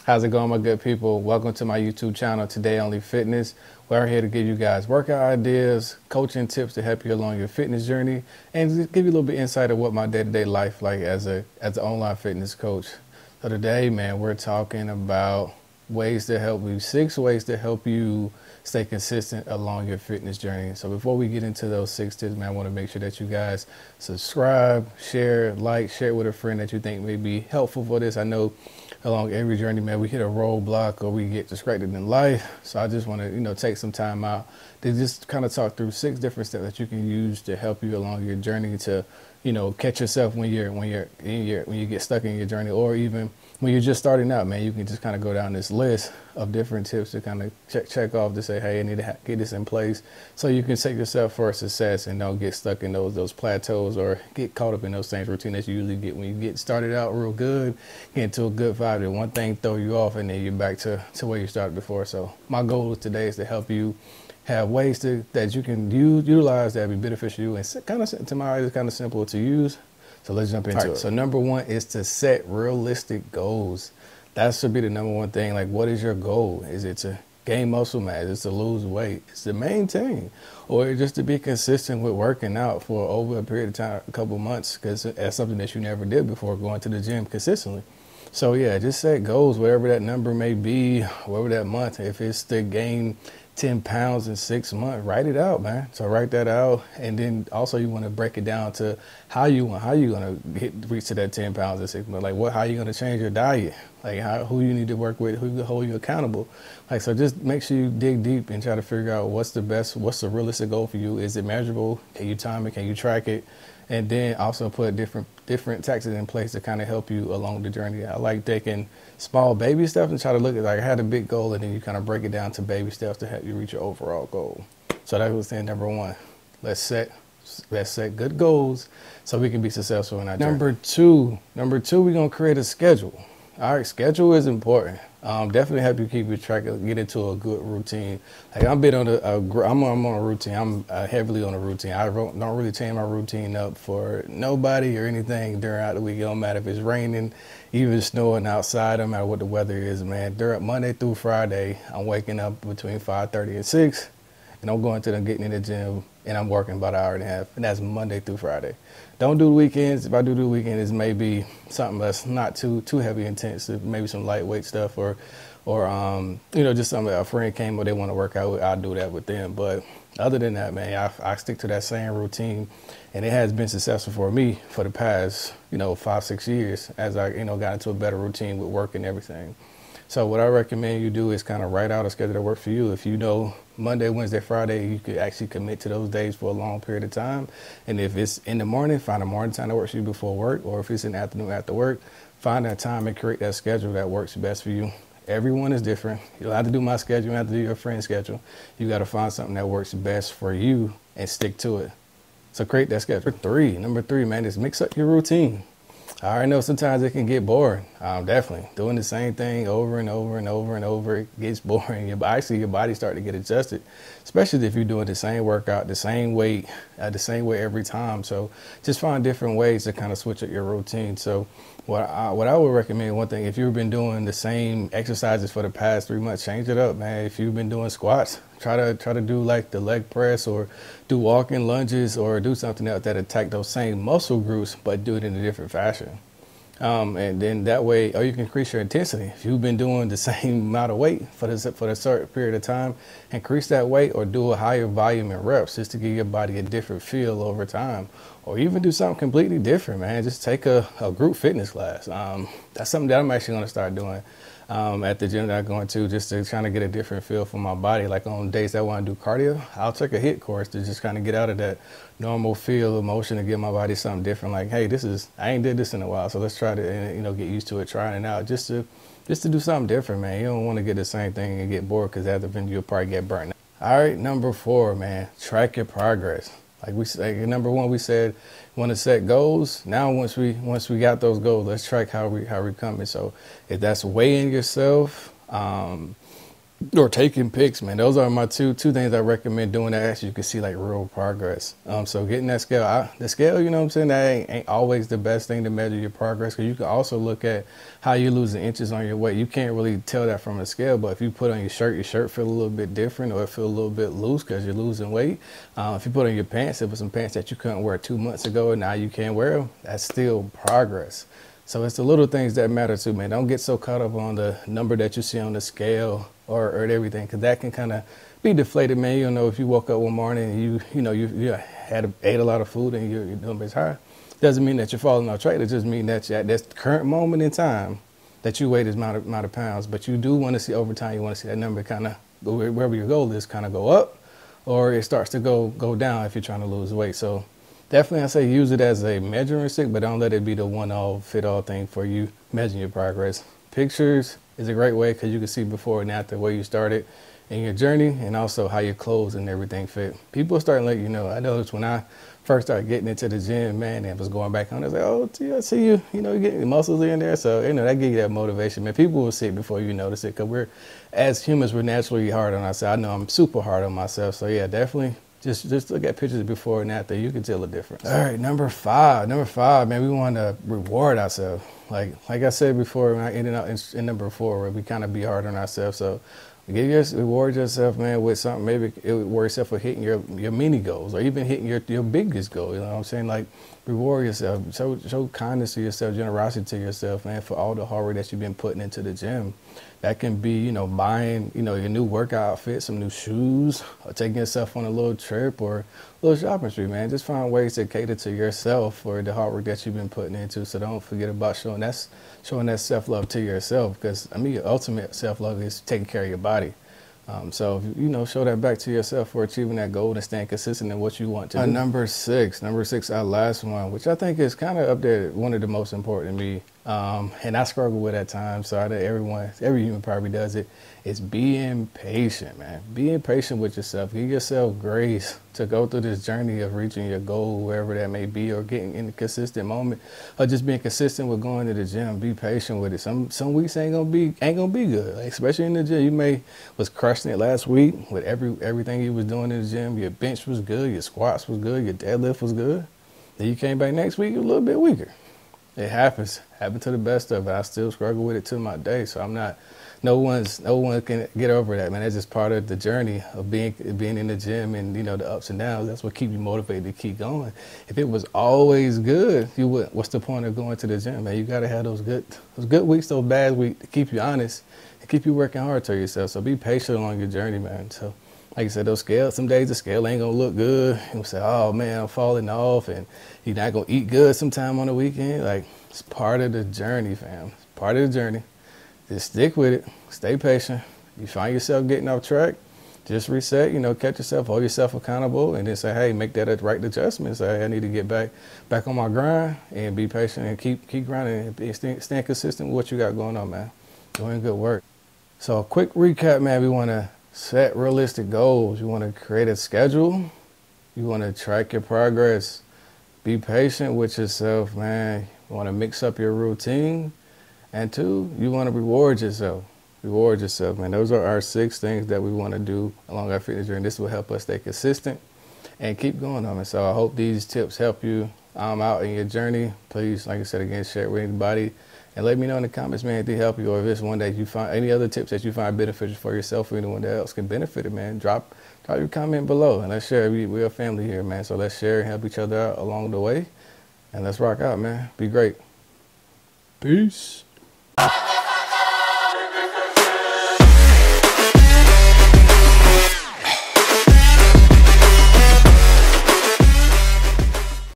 How's it going, my good people? Welcome to my YouTube channel, Today Only Fitness. We're here to give you guys workout ideas, coaching tips to help you along your fitness journey, and just give you a little bit insight of what my day-to-day life like as an online fitness coach. So today, man, we're talking about ways to help you, 6 ways to help you stay consistent along your fitness journey. So before we get into those 6 tips, man, I want to make sure that you guys subscribe, share, share with a friend that you think may be helpful for this. I know along every journey, man, we hit a roadblock or we get distracted in life. So I just want to, take some time out to just kind of talk through 6 different steps that you can use to help you along your journey to, catch yourself when you get stuck in your journey, or even when you're just starting out, man. You can just kind of go down this list of different tips to kind of check off to say, hey, I need to get this in place so you can set yourself for success and don't get stuck in those plateaus or get caught up in those same routines that you usually get when you get started out real good, get into a good vibe, and one thing throw you off and then you're back to where you started before. So my goal today is to help you have ways that you can utilize that be beneficial to you, and kind of, to my eyes, it's kind of simple to use. So let's jump into it. So number 1 is to set realistic goals. That should be the number 1 thing. Like, what is your goal? Is it to gain muscle mass? Is it to lose weight? Is it to maintain? Or just to be consistent with working out for over a period of time, a couple months, because that's something that you never did before, going to the gym consistently. So yeah, just set goals, whatever that number may be, whatever that month. If it's to gain 10 pounds in 6 months, write it out, man. So write that out. And then also you want to break it down to how you going to reach to that 10 pounds in 6 months. Like, how you going to change your diet? Like, who you need to work with, who can hold you accountable. Like, so just make sure you dig deep and try to figure out what's the realistic goal for you. Is it measurable? Can you time it? Can you track it? And then also put different tactics in place to kind of help you along the journey. I like taking small baby steps and try to look at, like, I had a big goal, and then you kind of break it down to baby steps to help you reach your overall goal. So that was saying number 1. Let's set good goals so we can be successful in our journey. Number two, we're gonna create a schedule. All right, schedule is important. Definitely help you keep your track, get into a good routine. Like, I'm on a routine. I'm heavily on a routine. I don't really change my routine up for nobody or anything during the week. It don't matter if it's raining, even snowing outside. No matter what the weather is, man. During Monday through Friday, I'm waking up between 5:30 and 6, and I'm getting in the gym, and I'm working about an hour and a half, and that's Monday through Friday. Don't do the weekends. If I do the weekend, it's maybe something that's not too heavy intensive, maybe some lightweight stuff, or just something that a friend came or they want to work out with. I'll do that with them. But other than that, man, I stick to that same routine, and it has been successful for me for the past 5-6 years as I got into a better routine with work and everything. So what I recommend you do is kind of write out a schedule that works for you. If you know Monday, Wednesday, Friday, you could actually commit to those days for a long period of time. And if it's in the morning, find a morning time that works for you before work. Or if it's in the afternoon after work, find that time and create that schedule that works best for you. Everyone is different. You don't have to do my schedule. You don't have to do your friend's schedule. You got to find something that works best for you and stick to it. So create that schedule. Number three, man, is mix up your routine. I already know sometimes it can get boring. Definitely doing the same thing over and over and over and over, it gets boring. Your body start to get adjusted, especially if you're doing the same workout, the same weight, the same way every time. So just find different ways to kind of switch up your routine. So what I would recommend, one thing, if you've been doing the same exercises for the past 3 months, change it up, man. If you've been doing squats, try to do like the leg press, or do walking lunges, or do something else that attack those same muscle groups, but do it in a different fashion. And then that way, or you can increase your intensity. If you've been doing the same amount of weight for a certain period of time, increase that weight or do a higher volume in reps just to give your body a different feel over time. Or even do something completely different, man. Just take a group fitness class. That's something that I'm actually going to start doing at the gym that I'm going to, just to kind of get a different feel for my body. Like on days that I want to do cardio, I'll take a HIIT course to just kind of get out of that normal feel of motion and give my body something different. Like, hey, I ain't did this in a while, so let's try to get used to it, trying it out, just to do something different, man. You don't want to get the same thing and get bored, because after you'll probably get burnt out. All right, number 4, man, track your progress. Like number 1, we said want to set goals. Now once we got those goals, let's track how we coming. So if that's weighing yourself, or taking pics, man. Those are my two things I recommend doing that actually you can see like real progress. So getting that scale, the scale, you know what I'm saying, that ain't always the best thing to measure your progress, because you can also look at how you're losing inches on your weight. You can't really tell that from a scale, but if you put on your shirt feel a little bit different, or it feel a little bit loose because you're losing weight. If you put on your pants, if it was some pants that you couldn't wear 2 months ago and now you can't wear them, that's still progress. So it's the little things that matter too, man. Don't get so caught up on the number that you see on the scale or everything, because that can kind of be deflated, man. You don't know if you woke up one morning and you ate a lot of food and your number is high. Doesn't mean that you're falling off track. It just means that at this current moment in time that you weigh this amount of pounds. But you do want to see over time, you want to see that number kind of go wherever your goal is, kind of go up, or it starts to go down if you're trying to lose weight. So definitely, I say use it as a measuring stick, but don't let it be the one-all fit-all thing for you measuring your progress. Pictures is a great way because you can see before and after where you started in your journey, and also how your clothes and everything fit. People start to let you know. I noticed when I first started getting into the gym, man, and was going back on, I was like, oh, I see you, you're getting the muscles in there. So, that gives you that motivation, man. People will see it before you notice it, because as humans, we're naturally hard on ourselves. I know I'm super hard on myself. So yeah, definitely. Just look at pictures before and after. You can tell the difference. All right, number five, man, we want to reward ourselves. Like I said before, when I ended up in number 4, where we kind of be hard on ourselves. So reward yourself, man, with something. Maybe reward yourself for hitting your mini goals, or even hitting your biggest goal. You know what I'm saying? Like, reward yourself. Show kindness to yourself, generosity to yourself, man, for all the hard work that you've been putting into the gym. That can be, buying, your new workout outfit, some new shoes, or taking yourself on a little trip or a little shopping spree, man. Just find ways to cater to yourself for the hard work that you've been putting into. So don't forget about showing that self-love to yourself, because, your ultimate self-love is taking care of your body. So, show that back to yourself for achieving that goal and staying consistent in what you want to do. Number six, our last one, which I think is kind of up there, one of the most important to me. And I struggle with at times, so I know every human probably does it. It's being patient, man. Being patient with yourself. Give yourself grace to go through this journey of reaching your goal, wherever that may be, or getting in a consistent moment, or just being consistent with going to the gym. Be patient with it. Some weeks ain't gonna be good, like, especially in the gym. You was crushing it last week with everything you was doing in the gym. Your bench was good, your squats was good, your deadlift was good. Then you came back next week, you're a little bit weaker. It happens. Happened to the best of it. I still struggle with it to my day. So no one can get over that, man. That's just part of the journey of being in the gym, and the ups and downs. That's what keeps you motivated to keep going. If it was always good, what's the point of going to the gym, man? You gotta have those good weeks, those bad weeks, to keep you honest and keep you working hard to yourself. So be patient along your journey, man. So like I said, those scales, some days the scale ain't gonna look good. You'll say, oh man, I'm falling off, and you're not gonna eat good sometime on the weekend. Like, it's part of the journey, fam. It's part of the journey. Just stick with it. Stay patient. You find yourself getting off track, just reset, catch yourself, hold yourself accountable, and then say, hey, make that a right adjustment. Say, hey, I need to get back on my grind, and be patient and keep grinding and staying consistent with what you got going on, man. Doing good work. So a quick recap, man. We want to set realistic goals. You want to create a schedule. You want to track your progress. Be patient with yourself, man. You want to mix up your routine. And 2, you want to reward yourself. Reward yourself, man. Those are our 6 things that we want to do along our fitness journey. This will help us stay consistent and keep going on it. So I hope these tips help you out in your journey. Please, like I said again, share it with anybody. And let me know in the comments, man, if they help you, or if it's one that you find, any other tips that you find beneficial for yourself or anyone that else can benefit it, man. Drop your comment below, and let's share. We're a family here, man. So let's share and help each other out along the way. And let's rock out, man. Be great. Peace.